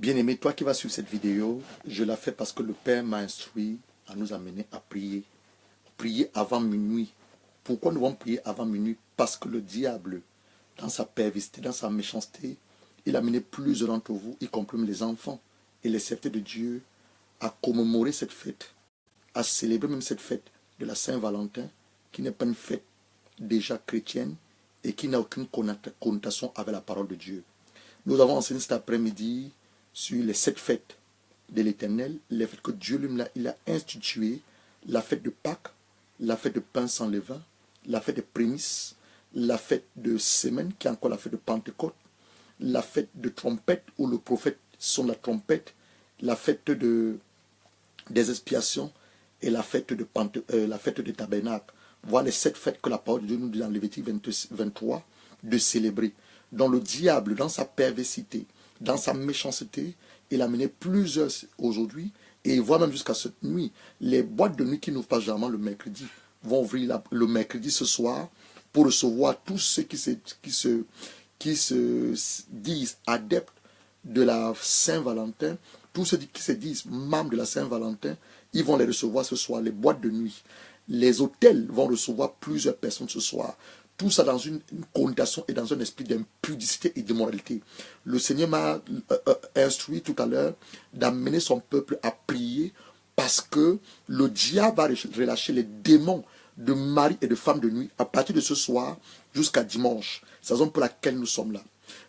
Bien-aimé, toi qui vas suivre cette vidéo, je la fais parce que le Père m'a instruit à nous amener à prier. Prier avant minuit. Pourquoi nous devons prier avant minuit? Parce que le diable, dans sa perversité, dans sa méchanceté, il a mené plusieurs d'entre vous, y compris les enfants et les serviteurs de Dieu, à commémorer cette fête, à célébrer même cette fête de la Saint-Valentin, qui n'est pas une fête déjà chrétienne et qui n'a aucune connotation avec la parole de Dieu. Nous avons enseigné cet après-midi sur les 7 fêtes de l'Éternel, les fêtes que Dieu lui il a instituées, la fête de Pâques, la fête de pain sans levain, la fête des prémices, la fête de semaine, qui est encore la fête de Pentecôte, la fête de trompette, où le prophète sonne la trompette, la fête des expiations et la fête de tabernacle. Voilà les 7 fêtes que la parole de Dieu nous dit dans Lévitique 23 de célébrer. Dont le diable, dans sa perversité, dans sa méchanceté, il a mené plusieurs aujourd'hui, et voire même jusqu'à cette nuit. Les boîtes de nuit qui n'ouvrent pas généralement le mercredi vont ouvrir le mercredi ce soir pour recevoir tous ceux qui se disent adeptes de la Saint-Valentin, tous ceux qui se disent membres de la Saint-Valentin, ils vont les recevoir ce soir, les boîtes de nuit. Les hôtels vont recevoir plusieurs personnes ce soir. Tout ça dans une connotation et dans un esprit d'impudicité et d'immoralité. Le Seigneur m'a instruit tout à l'heure d'amener son peuple à prier parce que le diable va relâcher les démons de mari et de femme de nuit à partir de ce soir jusqu'à dimanche. C'est la raison pour laquelle nous sommes là.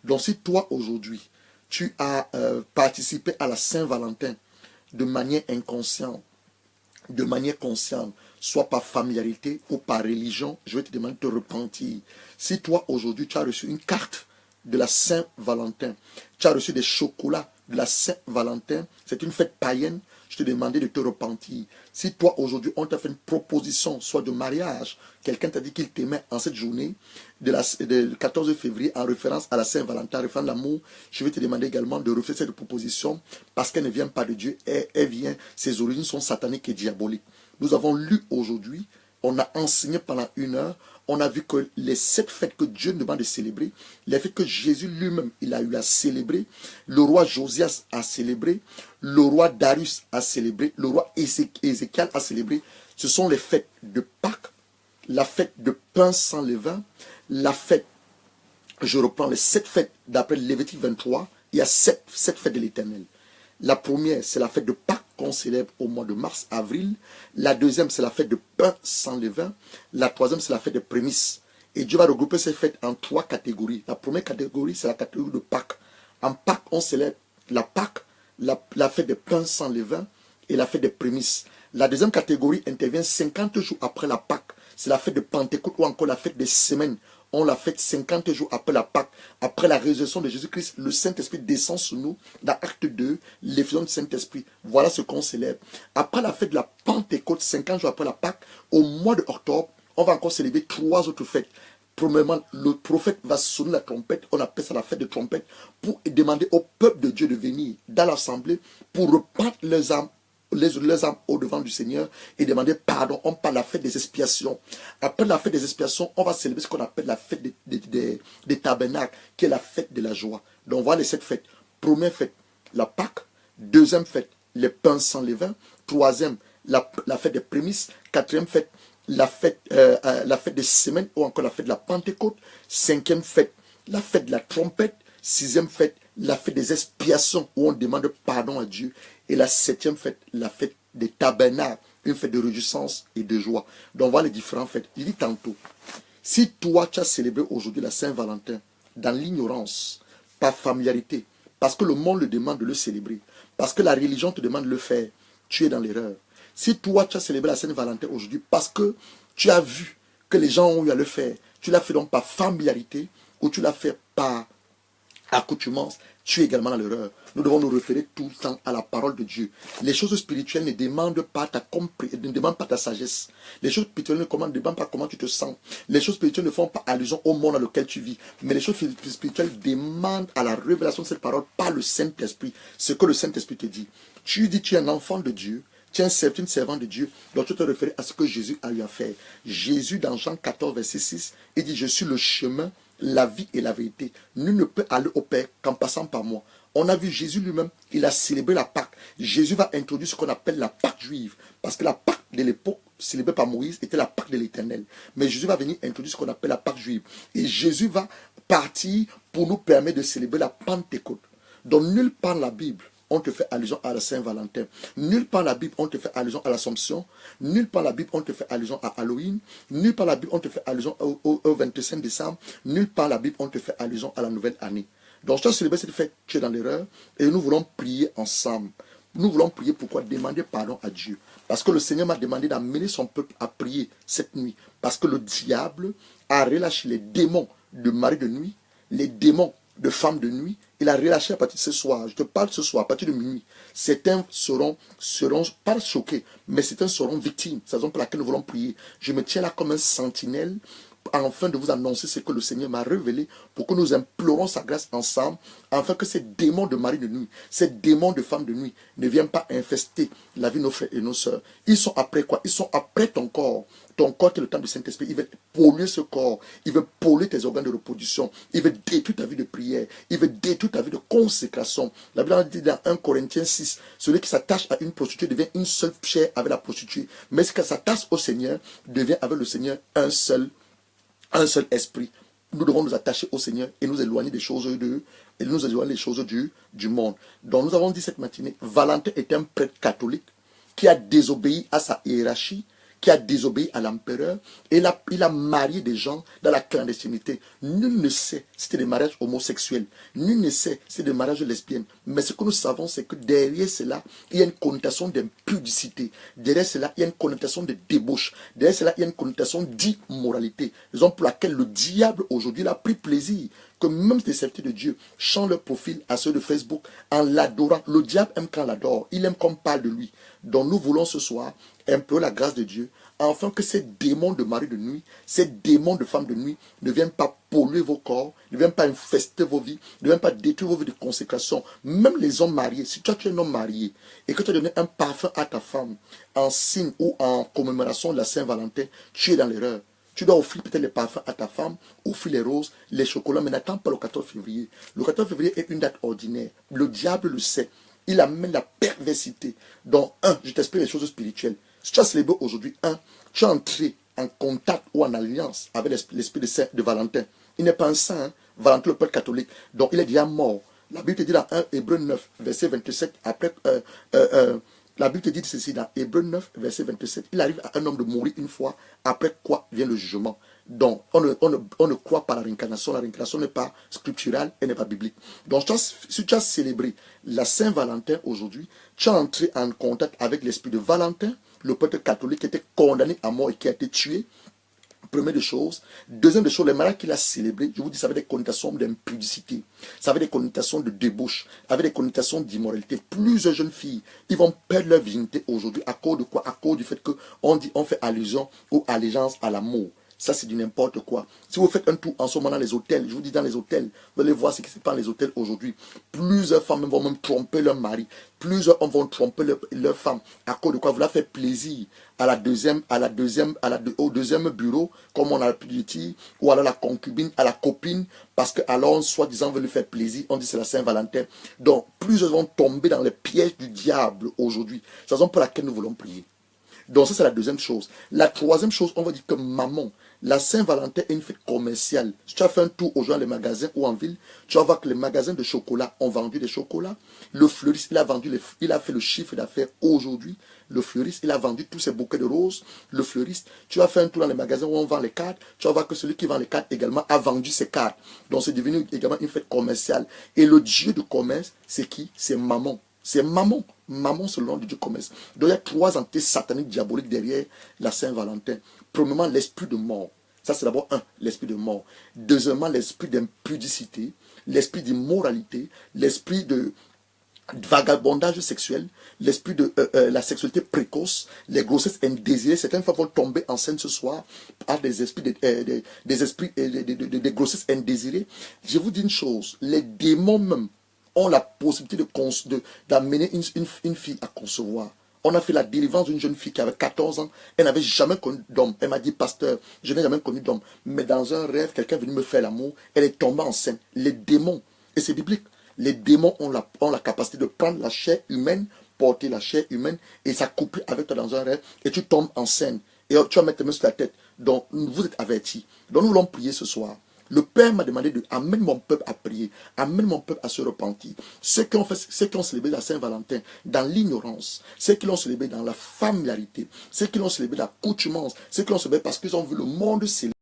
Donc si toi aujourd'hui, tu as participé à la Saint-Valentin de manière inconsciente, de manière consciente, soit par familiarité ou par religion, je vais te demander de te repentir. Si toi, aujourd'hui, tu as reçu une carte de la Saint-Valentin, tu as reçu des chocolats de la Saint-Valentin, c'est une fête païenne, je te demandais de te repentir. Si toi, aujourd'hui, on t'a fait une proposition, soit de mariage, quelqu'un t'a dit qu'il t'aimait en cette journée, de 14 février, en référence à la Saint-Valentin, en référence à l'amour, je vais te demander également de refaire cette proposition, parce qu'elle ne vient pas de Dieu, elle vient, ses origines sont sataniques et diaboliques. Nous avons lu aujourd'hui, on a enseigné pendant 1 heure, on a vu que les 7 fêtes que Dieu nous demande de célébrer, les fêtes que Jésus lui-même, il a eu à célébrer, le roi Josias a célébré, le roi Darius a célébré, le roi Ézéchiel a célébré, ce sont les fêtes de Pâques, la fête de pain sans levain, la fête, je reprends les 7 fêtes d'après Lévitique 23, il y a 7 fêtes de l'Éternel. La première, c'est la fête de Pâques qu'on célèbre au mois de mars-avril. La deuxième, c'est la fête de pain sans levain. La troisième, c'est la fête des prémices. Et Dieu va regrouper ces fêtes en 3 catégories. La première catégorie, c'est la catégorie de Pâques. En Pâques, on célèbre la Pâques, la fête des pains sans levain et la fête des prémices. La deuxième catégorie intervient 50 jours après la Pâques. C'est la fête de Pentecôte ou encore la fête des semaines. On l'a fait 50 jours après la Pâque, après la résurrection de Jésus-Christ, le Saint-Esprit descend sur nous, dans Acte 2, l'effusion du Saint-Esprit. Voilà ce qu'on célèbre. Après la fête de la Pentecôte, 50 jours après la Pâque, au mois d'octobre, on va encore célébrer 3 autres fêtes. Premièrement, le prophète va sonner la trompette, on appelle ça la fête de trompette, pour demander au peuple de Dieu de venir dans l'assemblée pour reprendre leurs âmes au devant du Seigneur et demander pardon. On parle de la fête des expiations. Après la fête des expiations, on va célébrer ce qu'on appelle la fête des tabernacles, qui est la fête de la joie. Donc voilà les 7 fêtes. Première fête, la Pâque. Deuxième fête, les pains sans levain. Troisième, la fête des prémices. Quatrième fête, la fête des semaines ou encore la fête de la Pentecôte. Cinquième fête, la fête de la trompette. Sixième fête, la fête des expiations où on demande pardon à Dieu. Et la 7e fête, la fête des tabernacles, une fête de réjouissance et de joie. Donc voilà les différentes fêtes. Il dit tantôt, si toi tu as célébré aujourd'hui la Saint-Valentin dans l'ignorance, par familiarité, parce que le monde le demande de le célébrer, parce que la religion te demande de le faire, tu es dans l'erreur. Si toi tu as célébré la Saint-Valentin aujourd'hui parce que tu as vu que les gens ont eu à le faire, tu l'as fait donc par familiarité ou tu l'as fait par accoutumance, tu es également dans l'erreur. Nous devons nous référer tout le temps à la parole de Dieu. Les choses spirituelles ne demandent pas ta compréhension, ne demandent pas ta sagesse. Les choses spirituelles ne demandent pas comment tu te sens. Les choses spirituelles ne font pas allusion au monde dans lequel tu vis. Mais les choses spirituelles demandent à la révélation de cette parole par le Saint-Esprit. Ce que le Saint-Esprit te dit. Tu dis tu es un enfant de Dieu. Tu es une servante de Dieu. Donc tu te réfères à ce que Jésus a eu à faire. Jésus dans Jean 14, verset 6, il dit je suis le chemin, la vie et la vérité. Nul ne peut aller au Père qu'en passant par moi. On a vu Jésus lui-même, il a célébré la Pâque. Jésus va introduire ce qu'on appelle la Pâque juive. Parce que la Pâque de l'époque, célébrée par Moïse, était la Pâque de l'Éternel. Mais Jésus va venir introduire ce qu'on appelle la Pâque juive. Et Jésus va partir pour nous permettre de célébrer la Pentecôte. Donc nulle part dans la Bible, on te fait allusion à la Saint-Valentin. Nulle part dans la Bible, on te fait allusion à l'Assomption. Nulle part dans la Bible, on te fait allusion à Halloween. Nulle part dans la Bible, on te fait allusion au 25 décembre. Nulle part dans la Bible, on te fait allusion à la nouvelle année. Donc, je célébrer cette fête, tu es dans l'erreur. Et nous voulons prier ensemble. Nous voulons prier pourquoi? Demander pardon à Dieu. Parce que le Seigneur m'a demandé d'amener son peuple à prier cette nuit. Parce que le diable a relâché les démons de mari de nuit, les démons de femme de nuit. Il a relâché à partir de ce soir. Je te parle ce soir, à partir de minuit. Certains seront pas choqués, mais certains seront victimes. C'est la raison pour laquelle nous voulons prier. Je me tiens là comme un sentinelle, afin de vous annoncer ce que le Seigneur m'a révélé, pour que nous implorons sa grâce ensemble, afin que ces démons de mari de nuit, ces démons de femme de nuit, ne viennent pas infester la vie de nos frères et nos sœurs. Ils sont après quoi? Ils sont après ton corps. Ton corps qui est le temple du Saint-Esprit. Il veut polluer ce corps. Il veut polluer tes organes de reproduction. Il veut détruire ta vie de prière. Il veut détruire ta vie de consécration. La Bible dit dans 1 Corinthiens 6, celui qui s'attache à une prostituée devient une seule chair avec la prostituée. Mais ce qui s'attache au Seigneur devient avec le Seigneur un seul esprit. Nous devons nous attacher au Seigneur et nous éloigner des choses du monde. Donc nous avons dit cette matinée, Valentin est un prêtre catholique qui a désobéi à sa hiérarchie, qui a désobéi à l'empereur, et il a marié des gens dans la clandestinité. Nul ne sait si c'était des mariages homosexuels, nul ne sait si c'était des mariages lesbiennes, mais ce que nous savons, c'est que derrière cela, il y a une connotation d'impudicité, derrière cela, il y a une connotation de débauche, derrière cela, il y a une connotation d'immoralité, raison pour laquelle le diable aujourd'hui a pris plaisir que même des serviteurs de Dieu changent leur profil à ceux de Facebook en l'adorant. Le diable aime quand on l'adore, il aime qu'on parle de lui. Donc nous voulons ce soir implorer la grâce de Dieu, afin que ces démons de mari de nuit, ces démons de femme de nuit ne viennent pas polluer vos corps, ne viennent pas infester vos vies, ne viennent pas détruire vos vies de consécration. Même les hommes mariés, si toi tu es un homme marié et que tu as donné un parfum à ta femme en signe ou en commémoration de la Saint-Valentin, tu es dans l'erreur. Tu dois offrir peut-être les parfums à ta femme, offrir les roses, les chocolats, mais n'attends pas le 14 février. Le 14 février est une date ordinaire. Le diable le sait. Il amène la perversité. Donc, je t'explique les choses spirituelles. Si tu as célébré aujourd'hui, tu es entré en contact ou en alliance avec l'esprit de Valentin. Il n'est pas un saint, Valentin le peuple catholique. Donc, il est déjà mort. La Bible te dit dans 1 Hébreux 9, verset 27, après... la Bible te dit ceci dans Hébreux 9, verset 27. Il arrive à un homme de mourir une fois, après quoi vient le jugement. Donc, on ne croit pas à la réincarnation. La réincarnation n'est pas scripturale, elle n'est pas biblique. Donc, si tu as célébré la Saint-Valentin aujourd'hui, tu es entré en contact avec l'esprit de Valentin, le peuple catholique qui était condamné à mort et qui a été tué. Première des choses. Deuxième des choses, les mariages qu'il a célébrés, je vous dis, ça avait des connotations d'impudicité, ça avait des connotations de débauche, ça avait des connotations d'immoralité. Plusieurs jeunes filles, ils vont perdre leur virginité aujourd'hui à cause de quoi? À cause du fait qu'on fait allusion ou allégeance à l'amour. Ça, c'est du n'importe quoi. Si vous faites un tour en ce moment dans les hôtels, je vous dis dans les hôtels, vous allez voir ce qui se passe dans les hôtels aujourd'hui. Plusieurs femmes vont même tromper leur mari. Plusieurs hommes vont tromper leur femme. À cause de quoi? Vous leur faites plaisir au deuxième bureau, comme on a pu dire, ou à la concubine, à la copine, parce que alors, soi-disant, on veut lui faire plaisir. On dit c'est la Saint-Valentin. Donc, plusieurs vont tomber dans les pièges du diable aujourd'hui. C'est la raison pour laquelle nous voulons prier. Donc ça, c'est la deuxième chose. La troisième chose, on va dire que maman, la Saint-Valentin est une fête commerciale. Si tu as fait un tour aujourd'hui dans les magasins ou en ville, tu vas voir que les magasins de chocolat ont vendu des chocolats. Le fleuriste, il a fait le chiffre d'affaires aujourd'hui. Le fleuriste, il a vendu tous ses bouquets de roses. Le fleuriste, tu vas faire un tour dans les magasins où on vend les cartes. Tu vas voir que celui qui vend les cartes également a vendu ses cartes. Donc c'est devenu également une fête commerciale. Et le dieu de commerce, c'est qui? C'est maman. C'est maman. Maman, c'est le nom du Dieu commerce. Donc il y a trois entités sataniques diaboliques derrière la Saint-Valentin. Premièrement, l'esprit de mort. Ça, c'est d'abord l'esprit de mort. Deuxièmement, l'esprit d'impudicité, l'esprit d'immoralité, l'esprit de vagabondage sexuel, l'esprit de la sexualité précoce, les grossesses indésirées. Certaines femmes vont tomber enceintes ce soir par des esprits des grossesses indésirées. Je vous dis une chose, les démons même ont la possibilité d'amener une fille à concevoir. On a fait la délivrance d'une jeune fille qui avait 14 ans. Elle n'avait jamais connu d'homme. Elle m'a dit, pasteur, je n'ai jamais connu d'homme. Mais dans un rêve, quelqu'un est venu me faire l'amour. Elle est tombée enceinte. Les démons, et c'est biblique, les démons ont la capacité de prendre la chair humaine, porter la chair humaine et s'accoupler avec toi dans un rêve et tu tombes enceinte. Et tu vas mettre tes mains sur la tête. Donc, vous êtes avertis. Donc, nous voulons prier ce soir. Le Père m'a demandé de amène mon peuple à prier, amène mon peuple à se repentir. Ceux qui ont célébré la Saint-Valentin dans l'ignorance, ceux qui l'ont célébré dans la familiarité, ceux qui l'ont célébré dans l'accoutumance, ceux qui l'ont célébré parce qu'ils ont vu le monde célébrer